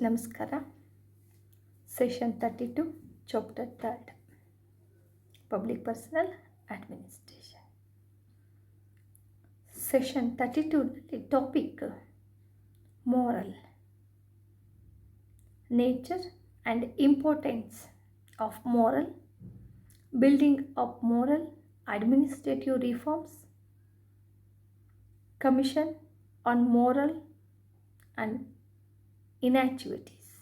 ನಮಸ್ಕಾರ. Session 32 chapter 3 public personnel administration. Session 32ನಲ್ಲಿ topic morale, nature and importance of morale, building of morale administrative reforms, commission on morale and inactivities.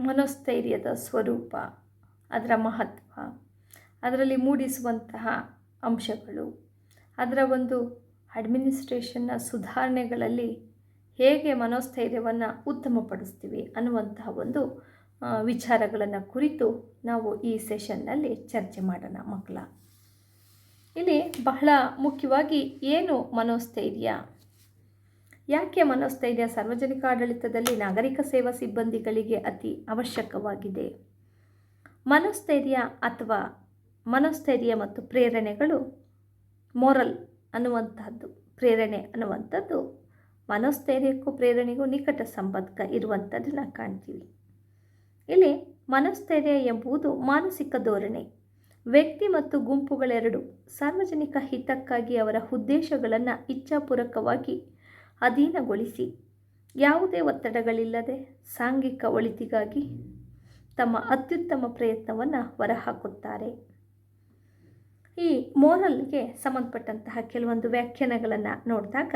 ಮನೋಸ್ಥೈರ್ಯದ ಸ್ವರೂಪ, ಅದರ ಮಹತ್ವ, ಅದರಲ್ಲಿ ಮೂಡಿಸುವಂತಹ ಅಂಶಗಳು, ಅದರ ಒಂದು ಅಡ್ಮಿನಿಸ್ಟ್ರೇಷನ್ನ ಸುಧಾರಣೆಗಳಲ್ಲಿ ಹೇಗೆ ಮನೋಸ್ಥೈರ್ಯವನ್ನು ಉತ್ತಮಪಡಿಸ್ತೀವಿ ಅನ್ನುವಂತಹ ಒಂದು ವಿಚಾರಗಳನ್ನು ಕುರಿತು ನಾವು ಈ ಸೆಷನ್ನಲ್ಲಿ ಚರ್ಚೆ ಮಾಡೋಣ ಮಕ್ಕಳ. ಇಲ್ಲಿ ಬಹಳ ಮುಖ್ಯವಾಗಿ ಏನು ಮನೋಸ್ಥೈರ್ಯ, ಯಾಕೆ ಮನೋಸ್ಥೈರ್ಯ ಸಾರ್ವಜನಿಕ ಆಡಳಿತದಲ್ಲಿ ನಾಗರಿಕ ಸೇವಾ ಸಿಬ್ಬಂದಿಗಳಿಗೆ ಅತಿ ಅವಶ್ಯಕವಾಗಿದೆ? ಮನೋಸ್ಥೈರ್ಯ ಮತ್ತು ಪ್ರೇರಣೆಗಳು, ಮೋರಲ್ ಅನ್ನುವಂಥದ್ದು, ಪ್ರೇರಣೆ ಅನ್ನುವಂಥದ್ದು ಮನೋಸ್ಥೈರ್ಯಕ್ಕೂ ಪ್ರೇರಣೆಗೂ ನಿಕಟ ಸಂಪರ್ಕ ಇರುವಂಥದ್ದನ್ನು ಕಾಣ್ತೀವಿ. ಇಲ್ಲಿ ಮನೋಸ್ಥೈರ್ಯ ಎಂಬುದು ಮಾನಸಿಕ ಧೋರಣೆ. ವ್ಯಕ್ತಿ ಮತ್ತು ಗುಂಪುಗಳೆರಡು ಸಾರ್ವಜನಿಕ ಹಿತಕ್ಕಾಗಿ ಅವರ ಉದ್ದೇಶಗಳನ್ನು ಇಚ್ಛಾಪೂರ್ವಕವಾಗಿ ಅಧೀನಗೊಳಿಸಿ ಯಾವುದೇ ಒತ್ತಡಗಳಿಲ್ಲದೆ ಸಾಂಘಿಕ ಒಳಿತಿಗಾಗಿ ತಮ್ಮ ಅತ್ಯುತ್ತಮ ಪ್ರಯತ್ನವನ್ನು ಹೊರಹಾಕುತ್ತಾರೆ. ಈ ಮೋರಲ್ಗೆ ಸಂಬಂಧಪಟ್ಟಂತಹ ಕೆಲವೊಂದು ವ್ಯಾಖ್ಯಾನಗಳನ್ನು ನೋಡಿದಾಗ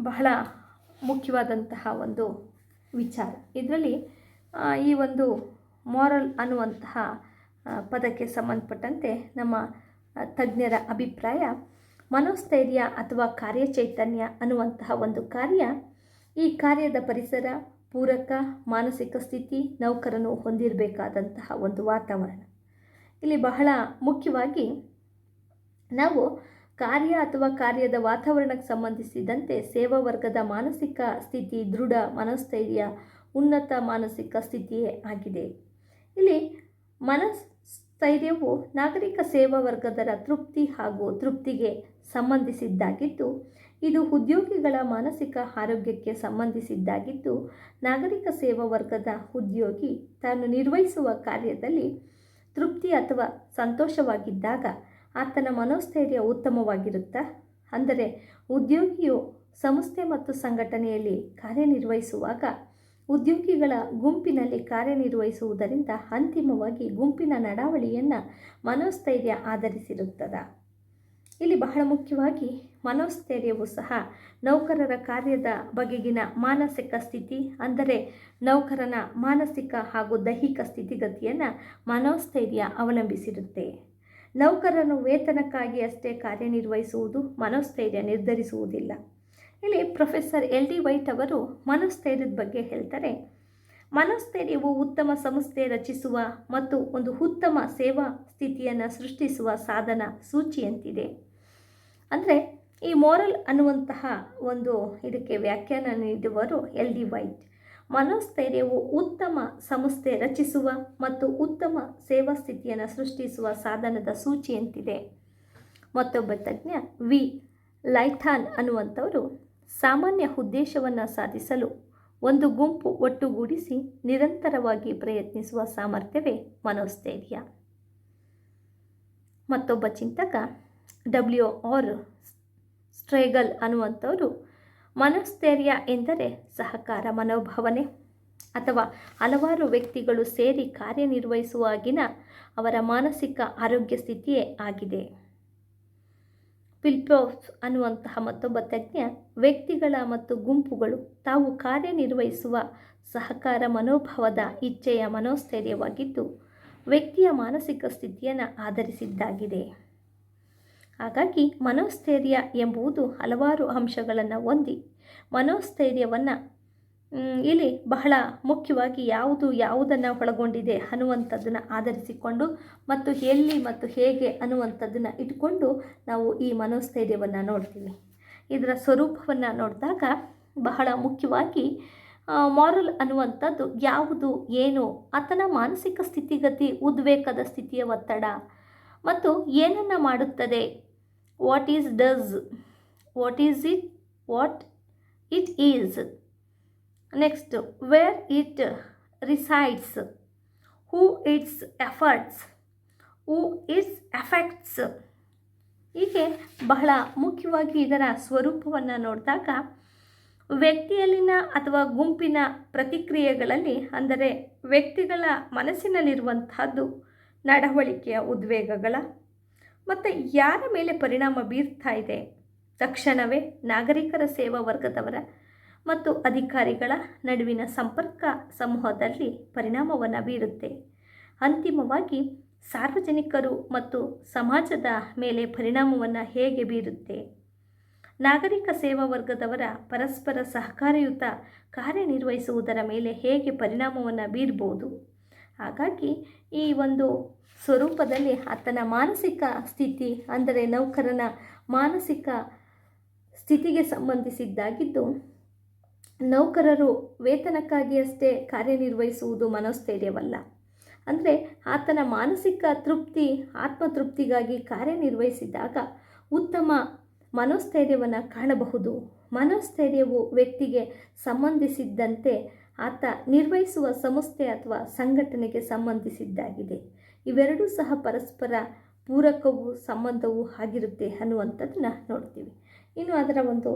ಬಹಳ ಮುಖ್ಯವಾದಂತಹ ಒಂದು ವಿಚಾರ. ಇದರಲ್ಲಿ ಈ ಒಂದು ಮೋರಲ್ ಅನ್ನುವಂತಹ ಪದಕ್ಕೆ ಸಂಬಂಧಪಟ್ಟಂತೆ ನಮ್ಮ ತಜ್ಞರ ಅಭಿಪ್ರಾಯ, ಮನೋಸ್ಥೈರ್ಯ ಅಥವಾ ಕಾರ್ಯಚೈತನ್ಯ ಅನ್ನುವಂತಹ ಒಂದು ಕಾರ್ಯ, ಈ ಕಾರ್ಯದ ಪರಿಸರ, ಪೂರಕ ಮಾನಸಿಕ ಸ್ಥಿತಿ, ನೌಕರನು ಹೊಂದಿರಬೇಕಾದಂತಹ ಒಂದು ವಾತಾವರಣ. ಇಲ್ಲಿ ಬಹಳ ಮುಖ್ಯವಾಗಿ ನಾವು ಕಾರ್ಯ ಅಥವಾ ಕಾರ್ಯದ ವಾತಾವರಣಕ್ಕೆ ಸಂಬಂಧಿಸಿದಂತೆ ಸೇವಾ ವರ್ಗದ ಮಾನಸಿಕ ಸ್ಥಿತಿ ದೃಢ ಮನೋಸ್ಥೈರ್ಯ ಉನ್ನತ ಮಾನಸಿಕ ಸ್ಥಿತಿಯೇ ಆಗಿದೆ. ಇಲ್ಲಿ ಮನೋಸ್ಥೈರ್ಯವು ನಾಗರಿಕ ಸೇವಾ ವರ್ಗದರ ತೃಪ್ತಿ ಹಾಗೂ ತೃಪ್ತಿಗೆ ಸಂಬಂಧಿಸಿದ್ದಾಗಿದ್ದು, ಇದು ಉದ್ಯೋಗಿಗಳ ಮಾನಸಿಕ ಆರೋಗ್ಯಕ್ಕೆ ಸಂಬಂಧಿಸಿದ್ದಾಗಿದ್ದು, ನಾಗರಿಕ ಸೇವಾ ವರ್ಗದ ಉದ್ಯೋಗಿ ತಾನು ನಿರ್ವಹಿಸುವ ಕಾರ್ಯದಲ್ಲಿ ತೃಪ್ತಿ ಅಥವಾ ಸಂತೋಷವಾಗಿದ್ದಾಗ ಆತನ ಮನೋಸ್ಥೈರ್ಯ ಉತ್ತಮವಾಗಿರುತ್ತಾ. ಅಂದರೆ ಉದ್ಯೋಗಿಯು ಸಂಸ್ಥೆ ಮತ್ತು ಸಂಘಟನೆಯಲ್ಲಿ ಕಾರ್ಯನಿರ್ವಹಿಸುವಾಗ ಉದ್ಯೋಗಿಗಳ ಗುಂಪಿನಲ್ಲಿ ಕಾರ್ಯನಿರ್ವಹಿಸುವುದರಿಂದ ಅಂತಿಮವಾಗಿ ಗುಂಪಿನ ನಡಾವಳಿಯನ್ನು ಮನೋಸ್ಥೈರ್ಯ ಆಧರಿಸಿರುತ್ತದೆ. ಇಲ್ಲಿ ಬಹಳ ಮುಖ್ಯವಾಗಿ ಮನೋಸ್ಥೈರ್ಯವು ಸಹ ನೌಕರರ ಕಾರ್ಯದ ಬಗೆಗಿನ ಮಾನಸಿಕ ಸ್ಥಿತಿ, ಅಂದರೆ ನೌಕರನ ಮಾನಸಿಕ ಹಾಗೂ ದೈಹಿಕ ಸ್ಥಿತಿಗತಿಯನ್ನು ಮನೋಸ್ಥೈರ್ಯ ಅವಲಂಬಿಸಿರುತ್ತೆ. ನೌಕರನು ವೇತನಕ್ಕಾಗಿ ಅಷ್ಟೇ ಕಾರ್ಯನಿರ್ವಹಿಸುವುದು ಮನೋಸ್ಥೈರ್ಯ ನಿರ್ಧರಿಸುವುದಿಲ್ಲ. ಇಲ್ಲಿ ಪ್ರೊಫೆಸರ್ LD ವೈಟ್ ಅವರು ಮನೋಸ್ಥೈರ್ಯದ ಬಗ್ಗೆ ಹೇಳ್ತಾರೆ, ಮನೋಸ್ಥೈರ್ಯವು ಉತ್ತಮ ಸಂಸ್ಥೆ ರಚಿಸುವ ಮತ್ತು ಒಂದು ಉತ್ತಮ ಸೇವಾ ಸ್ಥಿತಿಯನ್ನು ಸೃಷ್ಟಿಸುವ ಸಾಧನ ಸೂಚಿಯಂತಿದೆ. ಅಂದರೆ ಈ ಮೋರಲ್ ಅನ್ನುವಂತಹ ಒಂದು ಇದಕ್ಕೆ ವ್ಯಾಖ್ಯಾನ ನೀಡುವರು LD ವೈಟ್. ಮನೋಸ್ಥೈರ್ಯವು ಉತ್ತಮ ಸಂಸ್ಥೆ ರಚಿಸುವ ಮತ್ತು ಉತ್ತಮ ಸೇವಾ ಸ್ಥಿತಿಯನ್ನು ಸೃಷ್ಟಿಸುವ ಸಾಧನದ ಸೂಚಿಯಂತಿದೆ. ಮತ್ತೊಬ್ಬ ತಜ್ಞ ವಿ ಲೈಥಾನ್ ಅನ್ನುವಂಥವರು, ಸಾಮಾನ್ಯ ಉದ್ದೇಶವನ್ನು ಸಾಧಿಸಲು ಒಂದು ಗುಂಪು ಒಟ್ಟುಗೂಡಿಸಿ ನಿರಂತರವಾಗಿ ಪ್ರಯತ್ನಿಸುವ ಸಾಮರ್ಥ್ಯವೇ ಮನೋಸ್ಥೈರ್ಯ. ಮತ್ತೊಬ್ಬ ಚಿಂತಕ WR ಸ್ಟ್ರೇಗಲ್ ಅನ್ನುವಂಥವರು, ಮನೋಸ್ಥೈರ್ಯ ಎಂದರೆ ಸಹಕಾರ ಮನೋಭಾವನೆ ಅಥವಾ ಹಲವಾರು ವ್ಯಕ್ತಿಗಳು ಸೇರಿ ಕಾರ್ಯನಿರ್ವಹಿಸುವಾಗಿನ ಅವರ ಮಾನಸಿಕ ಆರೋಗ್ಯ ಸ್ಥಿತಿಯೇ ಆಗಿದೆ. ಪಿಲ್ಪೋಫ್ ಅನ್ನುವಂತಹ ಮತ್ತೊಬ್ಬ ತಜ್ಞ, ವ್ಯಕ್ತಿಗಳ ಮತ್ತು ಗುಂಪುಗಳು ತಾವು ಕಾರ್ಯನಿರ್ವಹಿಸುವ ಸಹಕಾರ ಮನೋಭಾವದ ಇಚ್ಛೆಯ ಮನೋಸ್ಥೈರ್ಯವಾಗಿದ್ದು, ವ್ಯಕ್ತಿಯ ಮಾನಸಿಕ ಸ್ಥಿತಿಯನ್ನು ಆಧರಿಸಿದ್ದಾಗಿದೆ. ಹಾಗಾಗಿ ಮನೋಸ್ಥೈರ್ಯ ಎಂಬುದು ಹಲವಾರು ಅಂಶಗಳನ್ನು ಹೊಂದಿ, ಮನೋಸ್ಥೈರ್ಯವನ್ನು ಇಲ್ಲಿ ಬಹಳ ಮುಖ್ಯವಾಗಿ ಯಾವುದನ್ನು ಒಳಗೊಂಡಿದೆ ಅನ್ನುವಂಥದ್ದನ್ನು ಆಧರಿಸಿಕೊಂಡು ಮತ್ತು ಎಲ್ಲಿ ಮತ್ತು ಹೇಗೆ ಅನ್ನುವಂಥದ್ದನ್ನು ಇಟ್ಕೊಂಡು ನಾವು ಈ ಮನೋಸ್ಥೈರ್ಯವನ್ನು ನೋಡ್ತೀವಿ. ಇದರ ಸ್ವರೂಪವನ್ನು ನೋಡಿದಾಗ ಬಹಳ ಮುಖ್ಯವಾಗಿ ಮಾರಲ್ ಅನ್ನುವಂಥದ್ದು ಯಾವುದು, ಏನು, ಆತನ ಮಾನಸಿಕ ಸ್ಥಿತಿಗತಿ, ಉದ್ವೇಗದ ಸ್ಥಿತಿಯ ಒತ್ತಡ ಮತ್ತು ಏನನ್ನು ಮಾಡುತ್ತದೆ, what is it what it is. Next, where it resides, who it's efforts, who it's effects. ಹೀಗೆ ಬಹಳ ಮುಖ್ಯವಾಗಿ ಇದರ ಸ್ವರೂಪವನ್ನು ನೋಡಿದಾಗ ವ್ಯಕ್ತಿಯಲ್ಲಿನ ಅಥವಾ ಗುಂಪಿನ ಪ್ರತಿಕ್ರಿಯೆಗಳಲ್ಲಿ, ಅಂದರೆ ವ್ಯಕ್ತಿಗಳ ಮನಸ್ಸಿನಲ್ಲಿರುವಂತಹದ್ದು ನಡವಳಿಕೆಯ ಉದ್ವೇಗಗಳ ಮತ್ತು ಯಾರ ಮೇಲೆ ಪರಿಣಾಮ ಬೀರ್ತಾ ಇದೆ, ತಕ್ಷಣವೇ ನಾಗರಿಕರ ಸೇವಾ ವರ್ಗದವರ ಮತ್ತು ಅಧಿಕಾರಿಗಳ ನಡುವಿನ ಸಂಪರ್ಕ ಸಮೂಹದಲ್ಲಿ ಪರಿಣಾಮವನ್ನು ಬೀರುತ್ತೆ. ಅಂತಿಮವಾಗಿ ಸಾರ್ವಜನಿಕರು ಮತ್ತು ಸಮಾಜದ ಮೇಲೆ ಪರಿಣಾಮವನ್ನು ಹೇಗೆ ಬೀರುತ್ತೆ. ನಾಗರಿಕ ಸೇವಾ ವರ್ಗದವರ ಪರಸ್ಪರ ಸಹಕಾರಯುತ ಕಾರ್ಯನಿರ್ವಹಿಸುವುದರ ಮೇಲೆ ಹೇಗೆ ಪರಿಣಾಮವನ್ನು ಬೀರ್ಬೋದು. ಹಾಗಾಗಿ ಈ ಒಂದು ಸ್ವರೂಪದಲ್ಲಿ ಆತನ ಮಾನಸಿಕ ಸ್ಥಿತಿ, ಅಂದರೆ ನೌಕರನ ಮಾನಸಿಕ ಸ್ಥಿತಿಗೆ ಸಂಬಂಧಿಸಿದ್ದಾಗಿದ್ದು, ನೌಕರರು ವೇತನಕ್ಕಾಗಿ ಅಷ್ಟೇ ಕಾರ್ಯನಿರ್ವಹಿಸುವುದು ಮನೋಸ್ಥೈರ್ಯವಲ್ಲ. ಅಂದರೆ ಆತನ ಮಾನಸಿಕ ತೃಪ್ತಿ, ಆತ್ಮತೃಪ್ತಿಗಾಗಿ ಕಾರ್ಯನಿರ್ವಹಿಸಿದಾಗ ಉತ್ತಮ ಮನೋಸ್ಥೈರ್ಯವನ್ನು ಕಾಣಬಹುದು. ಮನೋಸ್ಥೈರ್ಯವು ವ್ಯಕ್ತಿಗೆ ಸಂಬಂಧಿಸಿದ್ದಂತೆ ಆತ ನಿರ್ವಹಿಸುವ ಸಂಸ್ಥೆ ಅಥವಾ ಸಂಘಟನೆಗೆ ಸಂಬಂಧಿಸಿದ್ದಾಗಿದೆ. ಇವೆರಡೂ ಸಹ ಪರಸ್ಪರ ಪೂರಕವೂ ಸಂಬಂಧವೂ ಆಗಿರುತ್ತೆ ಅನ್ನುವಂಥದ್ದನ್ನ ನೋಡ್ತೀವಿ. ಇನ್ನು ಅದರ ಒಂದು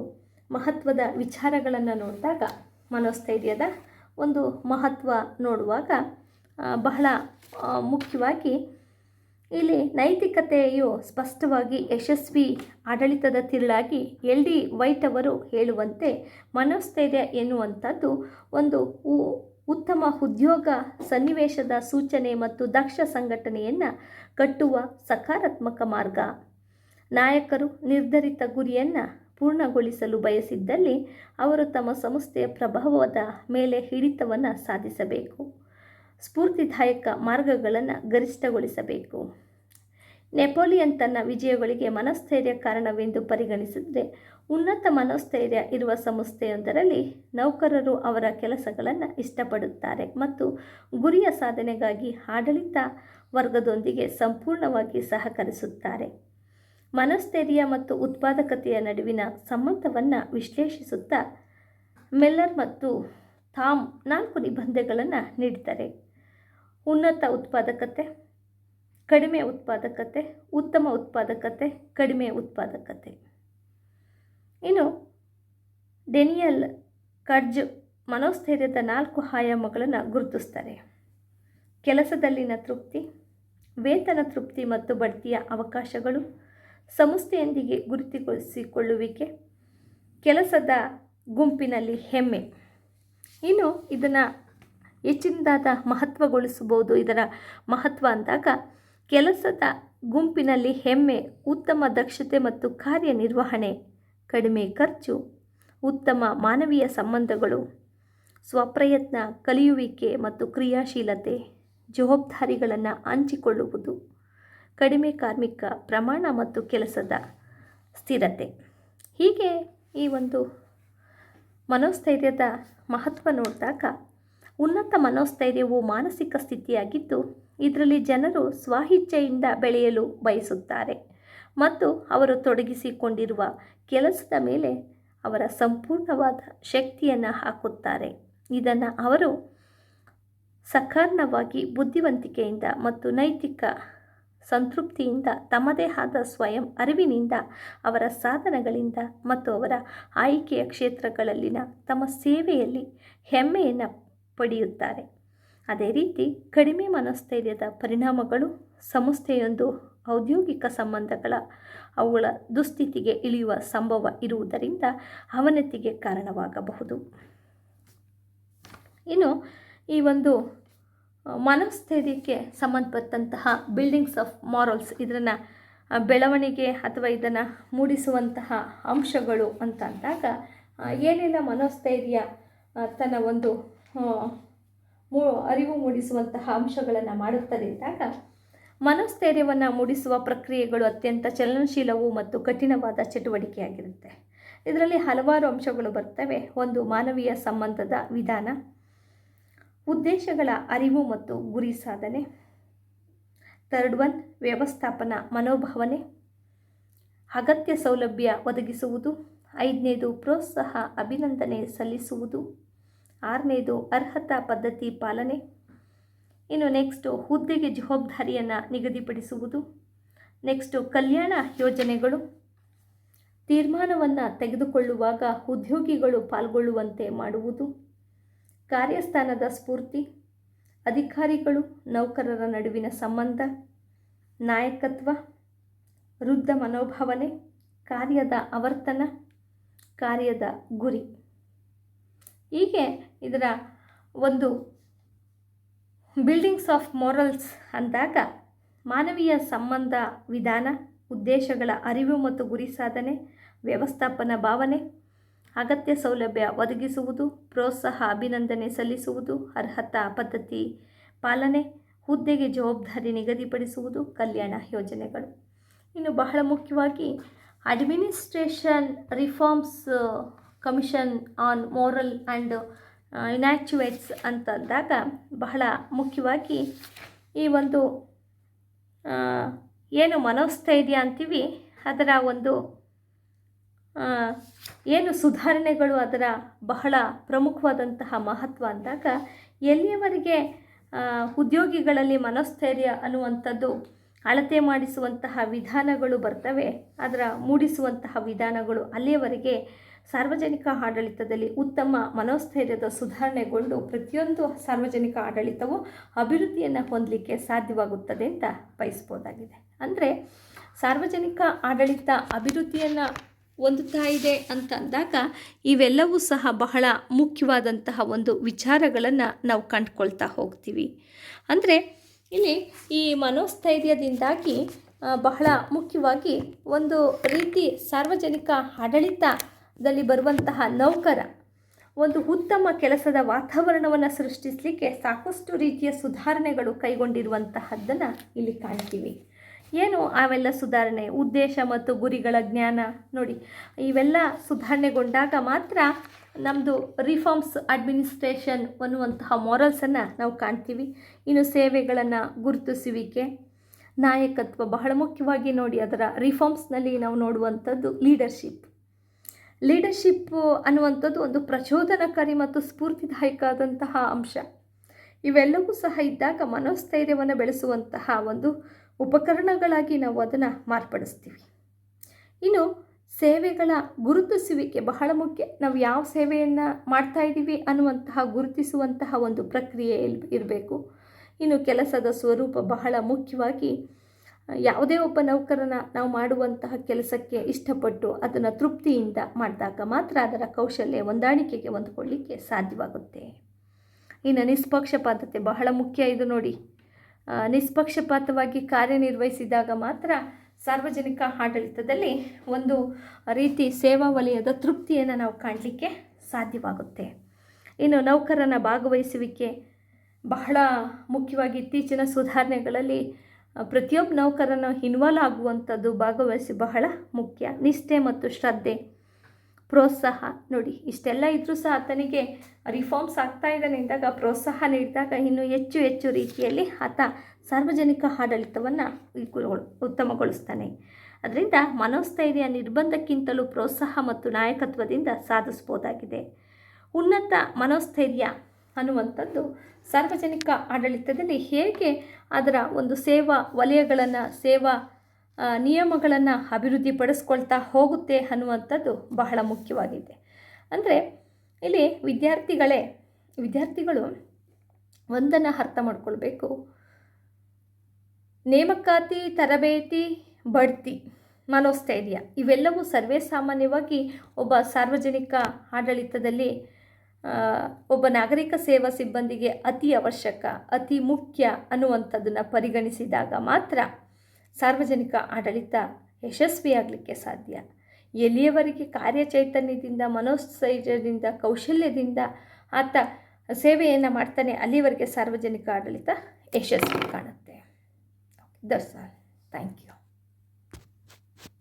ಮಹತ್ವದ ವಿಚಾರಗಳನ್ನು ನೋಡಿದಾಗ, ಮನೋಸ್ಥೈರ್ಯದ ಒಂದು ಮಹತ್ವ ನೋಡುವಾಗ ಬಹಳ ಮುಖ್ಯವಾಗಿ ಇಲ್ಲಿ ನೈತಿಕತೆಯು ಸ್ಪಷ್ಟವಾಗಿ ಯಶಸ್ವಿ ಆಡಳಿತದ ತಿರುಳಾಗಿ LD ವೈಟ್ ಅವರು ಹೇಳುವಂತೆ, ಮನೋಸ್ಥೈರ್ಯ ಎನ್ನುವಂಥದ್ದು ಒಂದು ಉತ್ತಮ ಉದ್ಯೋಗ ಸನ್ನಿವೇಶದ ಸೂಚನೆ ಮತ್ತು ದಕ್ಷ ಸಂಘಟನೆಯನ್ನು ಕಟ್ಟುವ ಸಕಾರಾತ್ಮಕ ಮಾರ್ಗ. ನಾಯಕರು ನಿರ್ಧರಿತ ಗುರಿಯನ್ನು ಪೂರ್ಣಗೊಳಿಸಲು ಬಯಸಿದ್ದಲ್ಲಿ ಅವರು ತಮ್ಮ ಸಂಸ್ಥೆಯ ಪ್ರಭಾವದ ಮೇಲೆ ಹಿಡಿತವನ್ನು ಸಾಧಿಸಬೇಕು, ಸ್ಫೂರ್ತಿದಾಯಕ ಮಾರ್ಗಗಳನ್ನು ಗರಿಷ್ಠಗೊಳಿಸಬೇಕು. ನೆಪೋಲಿಯನ್ ತನ್ನ ವಿಜಯಗಳಿಗೆ ಮನೋಸ್ಥೈರ್ಯ ಕಾರಣವೆಂದು ಪರಿಗಣಿಸಿದರೆ, ಉನ್ನತ ಮನೋಸ್ಥೈರ್ಯ ಇರುವ ಸಂಸ್ಥೆಯೊಂದರಲ್ಲಿ ನೌಕರರು ಅವರ ಕೆಲಸಗಳನ್ನು ಇಷ್ಟಪಡುತ್ತಾರೆ ಮತ್ತು ಗುರಿಯ ಸಾಧನೆಗಾಗಿ ಆಡಳಿತ ವರ್ಗದೊಂದಿಗೆ ಸಂಪೂರ್ಣವಾಗಿ ಸಹಕರಿಸುತ್ತಾರೆ. ಮನೋಸ್ಥೈರ್ಯ ಮತ್ತು ಉತ್ಪಾದಕತೆಯ ನಡುವಿನ ಸಂಬಂಧವನ್ನು ವಿಶ್ಲೇಷಿಸುತ್ತಾ ಮೆಲ್ಲರ್ ಮತ್ತು ಥಾಮ್ 4 ನಿಬಂಧನೆಗಳನ್ನು ನೀಡ್ತಾರೆ. ಉನ್ನತ ಉತ್ಪಾದಕತೆ, ಕಡಿಮೆ ಉತ್ಪಾದಕತೆ, ಉತ್ತಮ ಉತ್ಪಾದಕತೆ, ಕಡಿಮೆ ಉತ್ಪಾದಕತೆ. ಇನ್ನು ಡೇನಿಯಲ್ ಕಡ್ಜ್ ಮನೋಸ್ಥೈರ್ಯದ 4 ಆಯಾಮಗಳನ್ನು ಗುರುತಿಸ್ತಾರೆ. ಕೆಲಸದಲ್ಲಿನ ತೃಪ್ತಿ, ವೇತನ ತೃಪ್ತಿ ಮತ್ತು ಬಡ್ತಿಯ ಅವಕಾಶಗಳು, ಸಂಸ್ಥೆಯೊಂದಿಗೆ ಗುರುತಿಸಿಕೊಳ್ಳುವಿಕೆ, ಕೆಲಸದ ಗುಂಪಿನಲ್ಲಿ ಹೆಮ್ಮೆ. ಇನ್ನು ಇದನ್ನು ಹೆಚ್ಚಿನದಾದ ಮಹತ್ವಗೊಳಿಸಬಹುದು. ಇದರ ಮಹತ್ವ ಅಂದಾಗ, ಕೆಲಸದ ಗುಂಪಿನಲ್ಲಿ ಹೆಮ್ಮೆ, ಉತ್ತಮ ದಕ್ಷತೆ ಮತ್ತು ಕಾರ್ಯನಿರ್ವಹಣೆ, ಕಡಿಮೆ ಖರ್ಚು, ಉತ್ತಮ ಮಾನವೀಯ ಸಂಬಂಧಗಳು, ಸ್ವಪ್ರಯತ್ನ, ಕಲಿಯುವಿಕೆ ಮತ್ತು ಕ್ರಿಯಾಶೀಲತೆ, ಜವಾಬ್ದಾರಿಗಳನ್ನು ಹಂಚಿಕೊಳ್ಳುವುದು, ಕಡಿಮೆ ಕಾರ್ಮಿಕ ಪ್ರಮಾಣ ಮತ್ತು ಕೆಲಸದ ಸ್ಥಿರತೆ. ಹೀಗೆ ಈ ಒಂದು ಮನೋಸ್ಥೈರ್ಯದ ಮಹತ್ವ ನೋಡಿದಾಗ, ಉನ್ನತ ಮನೋಸ್ಥೈರ್ಯವು ಮಾನಸಿಕ ಸ್ಥಿತಿಯಾಗಿದ್ದು, ಇದರಲ್ಲಿ ಜನರು ಸ್ವಇಚ್ಛೆಯಿಂದ ಬೆಳೆಯಲು ಬಯಸುತ್ತಾರೆ ಮತ್ತು ಅವರು ತೊಡಗಿಸಿಕೊಂಡಿರುವ ಕೆಲಸದ ಮೇಲೆ ಅವರ ಸಂಪೂರ್ಣವಾದ ಶಕ್ತಿಯನ್ನು ಹಾಕುತ್ತಾರೆ. ಇದನ್ನು ಅವರು ಸಕಾರಣವಾಗಿ ಬುದ್ಧಿವಂತಿಕೆಯಿಂದ ಮತ್ತು ನೈತಿಕ ಸಂತೃಪ್ತಿಯಿಂದ, ತಮ್ಮದೇ ಆದ ಸ್ವಯಂ ಅರಿವಿನಿಂದ, ಅವರ ಸಾಧನಗಳಿಂದ ಮತ್ತು ಅವರ ಆಯ್ಕೆಯ ಕ್ಷೇತ್ರಗಳಲ್ಲಿನ ತಮ್ಮ ಸೇವೆಯಲ್ಲಿ ಹೆಮ್ಮೆಯನ್ನು ಪಡೆಯುತ್ತಾರೆ. ಅದೇ ರೀತಿ ಕಡಿಮೆ ಮನೋಸ್ಥೈರ್ಯದ ಪರಿಣಾಮಗಳು ಸಂಸ್ಥೆಯೊಂದು ಔದ್ಯೋಗಿಕ ಸಂಬಂಧಗಳ ಅವುಗಳ ದುಸ್ಥಿತಿಗೆ ಇಳಿಯುವ ಸಂಭವ ಇರುವುದರಿಂದ ಅವನತಿಗೆ ಕಾರಣವಾಗಬಹುದು. ಇನ್ನು ಈ ಒಂದು ಮನೋಸ್ಥೈರ್ಯಕ್ಕೆ ಸಂಬಂಧಪಟ್ಟಂತಹ ಬಿಲ್ಡಿಂಗ್ಸ್ ಆಫ್ ಮಾರಲ್ಸ್, ಇದನ್ನು ಬೆಳವಣಿಗೆ ಅಥವಾ ಇದನ್ನು ಮೂಡಿಸುವಂತಹ ಅಂಶಗಳು ಅಂತ ಅಂದಾಗ, ಏನೆಲ್ಲ ಮನೋಸ್ಥೈರ್ಯ ತನ್ನ ಒಂದು ಅರಿವು ಮೂಡಿಸುವಂತಹ ಅಂಶಗಳನ್ನು ಮಾಡುತ್ತದೆ ಅಂದಾಗ, ಮನೋಸ್ಥೈರ್ಯವನ್ನು ಮೂಡಿಸುವ ಪ್ರಕ್ರಿಯೆಗಳು ಅತ್ಯಂತ ಚಲನಶೀಲವೂ ಮತ್ತು ಕಠಿಣವಾದ ಚಟುವಟಿಕೆಯಾಗಿರುತ್ತೆ. ಇದರಲ್ಲಿ ಹಲವಾರು ಅಂಶಗಳು ಬರ್ತವೆ. ಒಂದು, ಮಾನವೀಯ ಸಂಬಂಧದ ವಿಧಾನ, ಉದ್ದೇಶಗಳ ಅರಿವು ಮತ್ತು ಗುರಿ ಸಾಧನೆ. 3 ವ್ಯವಸ್ಥಾಪನಾ ಮನೋಭಾವನೆ, ಅಗತ್ಯ ಸೌಲಭ್ಯ ಒದಗಿಸುವುದು, 5ನೇದು ಪ್ರೋತ್ಸಾಹ ಅಭಿನಂದನೆ ಸಲ್ಲಿಸುವುದು. 6ನೇದು ಅರ್ಹತಾ ಪದ್ಧತಿ ಪಾಲನೆ. ಇನ್ನು ನೆಕ್ಸ್ಟು ಹುದ್ದೆಗೆ ಜವಾಬ್ದಾರಿಯನ್ನು ನಿಗದಿಪಡಿಸುವುದು. ನೆಕ್ಸ್ಟು ಕಲ್ಯಾಣ ಯೋಜನೆಗಳು. ತೀರ್ಮಾನವನ್ನು ತೆಗೆದುಕೊಳ್ಳುವಾಗ ಉದ್ಯೋಗಿಗಳು ಪಾಲ್ಗೊಳ್ಳುವಂತೆ ಮಾಡುವುದು. ಕಾರ್ಯಸ್ಥಾನದ ಸ್ಫೂರ್ತಿ. ಅಧಿಕಾರಿಗಳು ನೌಕರರ ನಡುವಿನ ಸಂಬಂಧ. ನಾಯಕತ್ವ. ವೃದ್ಧ ಮನೋಭಾವನೆ. ಕಾರ್ಯದ ಆವರ್ತನ. ಕಾರ್ಯದ ಗುರಿ. ಹೀಗೆ ಇದರ ಒಂದು ಬಿಲ್ಡಿಂಗ್ಸ್ ಆಫ್ ಮೊರಲ್ಸ್ ಅಂದಾಗ ಮಾನವೀಯ ಸಂಬಂಧ ವಿಧಾನ, ಉದ್ದೇಶಗಳ ಅರಿವು ಮತ್ತು ಗುರಿ ಸಾಧನೆ, ವ್ಯವಸ್ಥಾಪನ ಭಾವನೆ, ಅಗತ್ಯ ಸೌಲಭ್ಯ ಒದಗಿಸುವುದು, ಪ್ರೋತ್ಸಾಹ ಅಭಿನಂದನೆ ಸಲ್ಲಿಸುವುದು, ಅರ್ಹತಾ ಪದ್ಧತಿ ಪಾಲನೆ, ಹುದ್ದೆಗೆ ಜವಾಬ್ದಾರಿ ನಿಗದಿಪಡಿಸುವುದು, ಕಲ್ಯಾಣ ಯೋಜನೆಗಳು. ಇನ್ನು ಬಹಳ ಮುಖ್ಯವಾಗಿ administration reforms commission on morale and ಇನ್ಯಾಕ್ಚುವೇಟ್ಸ್ ಅಂತಂದಾಗ ಬಹಳ ಮುಖ್ಯವಾಗಿ ಈ ಒಂದು ಏನು ಮನೋಸ್ಥೈರ್ಯ ಅಂತೀವಿ ಅದರ ಒಂದು ಏನು ಸುಧಾರಣೆಗಳು ಅದರ ಬಹಳ ಪ್ರಮುಖವಾದಂತಹ ಮಹತ್ವ ಅಂದಾಗ ಎಲ್ಲಿಯವರೆಗೆ ಉದ್ಯೋಗಿಗಳಲ್ಲಿ ಮನೋಸ್ಥೈರ್ಯ ಅನ್ನುವಂಥದ್ದು ಅಳತೆ ಮಾಡಿಸುವಂತಹ ವಿಧಾನಗಳು ಬರ್ತವೆ, ಅದರ ಮೂಡಿಸುವಂತಹ ವಿಧಾನಗಳು ಅಲ್ಲಿಯವರೆಗೆ ಸಾರ್ವಜನಿಕ ಆಡಳಿತದಲ್ಲಿ ಉತ್ತಮ ಮನೋಸ್ಥೈರ್ಯದ ಸುಧಾರಣೆಗೊಂಡು ಪ್ರತಿಯೊಂದು ಸಾರ್ವಜನಿಕ ಆಡಳಿತವು ಅಭಿವೃದ್ಧಿಯನ್ನು ಹೊಂದಲಿಕ್ಕೆ ಸಾಧ್ಯವಾಗುತ್ತದೆ ಅಂತ ಬಯಸ್ಬೋದಾಗಿದೆ. ಅಂದರೆ ಸಾರ್ವಜನಿಕ ಆಡಳಿತ ಅಭಿವೃದ್ಧಿಯನ್ನು ಹೊಂದುತ್ತಾ ಇದೆ ಅಂತ ಅಂದಾಗ ಇವೆಲ್ಲವೂ ಸಹ ಬಹಳ ಮುಖ್ಯವಾದಂತಹ ಒಂದು ವಿಚಾರಗಳನ್ನು ನಾವು ಕಂಡುಕೊಳ್ತಾ ಹೋಗ್ತೀವಿ. ಅಂದರೆ ಇಲ್ಲಿ ಈ ಮನೋಸ್ಥೈರ್ಯದಿಂದಾಗಿ ಬಹಳ ಮುಖ್ಯವಾಗಿ ಒಂದು ರೀತಿ ಸಾರ್ವಜನಿಕ ಆಡಳಿತದಲ್ಲಿ ಬರುವಂತಹ ನೌಕರ ಒಂದು ಉತ್ತಮ ಕೆಲಸದ ವಾತಾವರಣವನ್ನು ಸೃಷ್ಟಿಸಲಿಕ್ಕೆ ಸಾಕಷ್ಟು ರೀತಿಯ ಸುಧಾರಣೆಗಳು ಕೈಗೊಂಡಿರುವಂತಹದ್ದನ್ನು ಇಲ್ಲಿ ಕಾಣ್ತೀವಿ. ಏನು ಅವೆಲ್ಲ ಸುಧಾರಣೆ? ಉದ್ದೇಶ ಮತ್ತು ಗುರಿಗಳ ಜ್ಞಾನ ನೋಡಿ, ಇವೆಲ್ಲ ಸುಧಾರಣೆಗೊಂಡಾಗ ಮಾತ್ರ ನಮ್ಮದು ರಿಫಾರ್ಮ್ಸ್ ಅಡ್ಮಿನಿಸ್ಟ್ರೇಷನ್ ಅನ್ನುವಂತಹ ಮಾರಲ್ಸನ್ನು ನಾವು ಕಾಣ್ತೀವಿ. ಇನ್ನು ಸೇವೆಗಳನ್ನು ಗುರುತಿಸುವಿಕೆ, ನಾಯಕತ್ವ ಬಹಳ ಮುಖ್ಯವಾಗಿ ನೋಡಿ, ಅದರ ರಿಫಾರ್ಮ್ಸ್ನಲ್ಲಿ ನಾವು ನೋಡುವಂಥದ್ದು ಲೀಡರ್ಶಿಪ್ ಅನ್ನುವಂಥದ್ದು ಒಂದು ಪ್ರಚೋದನಕಾರಿ ಮತ್ತು ಸ್ಫೂರ್ತಿದಾಯಕ ಆದಂತಹ ಅಂಶ. ಇವೆಲ್ಲವೂ ಸಹ ಇದ್ದಾಗ ಮನೋಸ್ಥೈರ್ಯವನ್ನು ಬೆಳೆಸುವಂತಹ ಒಂದು ಉಪಕರಣಗಳಾಗಿ ನಾವು ಅದನ್ನು ಮಾರ್ಪಡಿಸ್ತೀವಿ. ಇನ್ನು ಸೇವೆಗಳ ಗುರುತಿಸುವಿಕೆ ಬಹಳ ಮುಖ್ಯ. ನಾವು ಯಾವ ಸೇವೆಯನ್ನು ಮಾಡ್ತಾ ಇದ್ದೀವಿ ಅನ್ನುವಂತಹ ಗುರುತಿಸುವಂತಹ ಒಂದು ಪ್ರಕ್ರಿಯೆ ಇರಬೇಕು. ಇನ್ನು ಕೆಲಸದ ಸ್ವರೂಪ ಬಹಳ ಮುಖ್ಯವಾಗಿ ಯಾವುದೇ ಒಬ್ಬ ನೌಕರನ ನಾವು ಮಾಡುವಂತಹ ಕೆಲಸಕ್ಕೆ ಇಷ್ಟಪಟ್ಟು ಅದನ್ನು ತೃಪ್ತಿಯಿಂದ ಮಾಡಿದಾಗ ಮಾತ್ರ ಅದರ ಕೌಶಲ್ಯ ಹೊಂದಾಣಿಕೆಗೆ ಹೊಂದ್ಕೊಳ್ಳಿಕ್ಕೆ ಸಾಧ್ಯವಾಗುತ್ತೆ. ಇನ್ನು ನಿಷ್ಪಕ್ಷಪಾತತೆ ಬಹಳ ಮುಖ್ಯ. ಇದು ನೋಡಿ, ನಿಷ್ಪಕ್ಷಪಾತವಾಗಿ ಕಾರ್ಯನಿರ್ವಹಿಸಿದಾಗ ಮಾತ್ರ ಸಾರ್ವಜನಿಕ ಆಡಳಿತದಲ್ಲಿ ಒಂದು ರೀತಿ ಸೇವಾ ವಲಯದ ತೃಪ್ತಿಯನ್ನು ನಾವು ಕಾಣಲಿಕ್ಕೆ ಸಾಧ್ಯವಾಗುತ್ತೆ. ಇನ್ನು ನೌಕರನ ಭಾಗವಹಿಸುವಿಕೆ ಬಹಳ ಮುಖ್ಯವಾಗಿ ಇತ್ತೀಚಿನ ಸುಧಾರಣೆಗಳಲ್ಲಿ ಪ್ರತಿಯೊಬ್ಬ ನೌಕರನ ಇನ್ವಾಲ್ವ್ ಆಗುವಂಥದ್ದು, ಭಾಗವಹಿಸಿ ಬಹಳ ಮುಖ್ಯ. ನಿಷ್ಠೆ ಮತ್ತು ಶ್ರದ್ಧೆ, ಪ್ರೋತ್ಸಾಹ ನೋಡಿ, ಇಷ್ಟೆಲ್ಲ ಇದ್ದರೂ ಸಹ ಆತನಿಗೆ ರಿಫಾರ್ಮ್ಸ್ ಆಗ್ತಾ ಇದ್ದಾನೆ ಅಂದಾಗ ಪ್ರೋತ್ಸಾಹ ನೀಡಿದಾಗ ಇನ್ನೂ ಹೆಚ್ಚು ರೀತಿಯಲ್ಲಿ ಆತ ಸಾರ್ವಜನಿಕ ಆಡಳಿತವನ್ನು ಉತ್ತಮಗೊಳಿಸ್ತಾನೆ. ಅದರಿಂದ ಮನೋಸ್ಥೈರ್ಯ ನಿರ್ಬಂಧಕ್ಕಿಂತಲೂ ಪ್ರೋತ್ಸಾಹ ಮತ್ತು ನಾಯಕತ್ವದಿಂದ ಸಾಧಿಸ್ಬೋದಾಗಿದೆ. ಉನ್ನತ ಮನೋಸ್ಥೈರ್ಯ ಅನ್ನುವಂಥದ್ದು ಸಾರ್ವಜನಿಕ ಆಡಳಿತದಲ್ಲಿ ಹೇಗೆ ಅದರ ಒಂದು ಸೇವಾ ವಲಯಗಳನ್ನು, ಸೇವಾ ನಿಯಮಗಳನ್ನು ಅಭಿವೃದ್ಧಿಪಡಿಸ್ಕೊಳ್ತಾ ಹೋಗುತ್ತೆ ಅನ್ನುವಂಥದ್ದು ಬಹಳ ಮುಖ್ಯವಾಗಿದೆ. ಅಂದರೆ ಇಲ್ಲಿ ವಿದ್ಯಾರ್ಥಿಗಳು ಒಂದನ್ನು ಅರ್ಥ ಮಾಡ್ಕೊಳ್ಬೇಕು. ನೇಮಕಾತಿ, ತರಬೇತಿ, ಬಡ್ತಿ, ಮನೋಸ್ಥೈರ್ಯ ಇವೆಲ್ಲವೂ ಸರ್ವೇ ಸಾಮಾನ್ಯವಾಗಿ ಒಬ್ಬ ಸಾರ್ವಜನಿಕ ಆಡಳಿತದಲ್ಲಿ ಒಬ್ಬ ನಾಗರಿಕ ಸೇವಾ ಸಿಬ್ಬಂದಿಗೆ ಅತಿ ಅವಶ್ಯಕ, ಅತಿ ಮುಖ್ಯ ಅನ್ನುವಂಥದ್ದನ್ನು ಪರಿಗಣಿಸಿದಾಗ ಮಾತ್ರ ಸಾರ್ವಜನಿಕ ಆಡಳಿತ ಯಶಸ್ವಿಯಾಗಲಿಕ್ಕೆ ಸಾಧ್ಯ. ಎಲ್ಲಿಯವರೆಗೆ ಕಾರ್ಯಚೈತನ್ಯದಿಂದ, ಮನೋಸ್ಥೈರ್ಯದಿಂದ, ಕೌಶಲ್ಯದಿಂದ ಆತ ಸೇವೆಯನ್ನು ಮಾಡ್ತಾನೆ ಅಲ್ಲಿವರೆಗೆ ಸಾರ್ವಜನಿಕ ಆಡಳಿತ ಯಶಸ್ವಿ ಕಾಣುತ್ತೆ. That's all. Thank you.